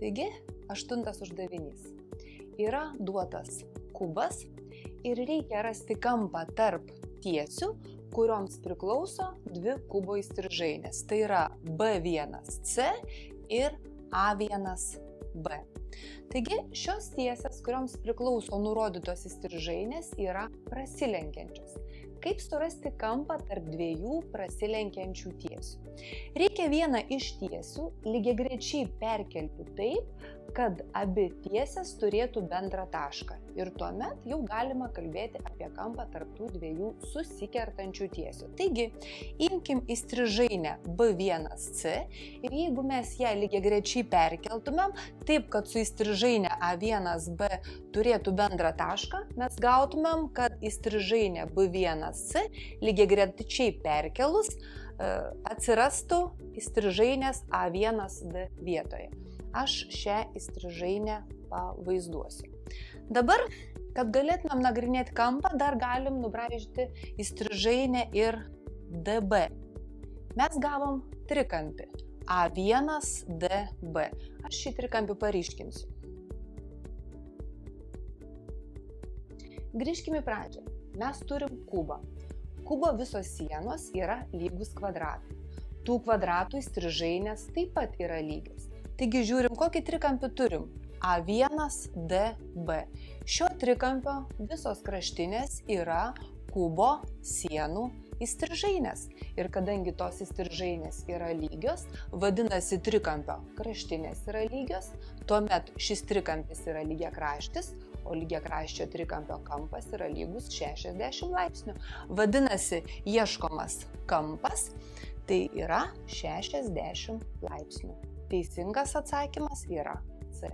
Taigi, 8 uždavinys. Yra duotas kubas ir reikia rasti kampą tarp tiesių, kurioms priklauso dvi kubo įstrižainės. Tai yra B1C ir A1B. Taigi, šios tiesės, kurioms priklauso nurodytos įstrižainės, yra prasilenkiančios. Kaip surasti kampą tarp dviejų prasilenkiančių tiesių? Reikia vieną iš tiesių lygiagrečiai perkelti taip, kad abi tiesės turėtų bendrą tašką. Ir tuomet jau galima kalbėti apie kampą tarp tų dviejų susikertančių tiesių. Taigi, imkim įstrižainę B1C ir jeigu mes ją lygiagrečiai perkeltumėm taip, kad su įstrižainė A1B turėtų bendrą tašką, mes gautumėm, kad įstrižainė B1C lygiagrečiai perkelus atsirastų įstrižainės A1D vietoje. Aš šią įstrižainę pavaizduosiu. Dabar, kad galėtumėm nagrinėti kampą, dar galim nubraižyti įstrižainę ir DB. Mes gavom trikampį A1DB. Aš šį trikampį paryškinsiu. Grįžkime į pradžią. Mes turim kubą. Kubo visos sienos yra lygus kvadratai. Tų kvadratų įstrižainės taip pat yra lygios. Taigi žiūrim, kokį trikampį turim. A1DB. Šio trikampio visos kraštinės yra kubo sienų įstrižainės. Ir kadangi tos įstrižainės yra lygios, vadinasi trikampio kraštinės yra lygios, tuomet šis trikampis yra lygiakraštis, o lygiakraščio trikampio kampas yra lygus 60 laipsnių. Vadinasi, ieškomas kampas tai yra 60 laipsnių. Teisingas atsakymas yra C.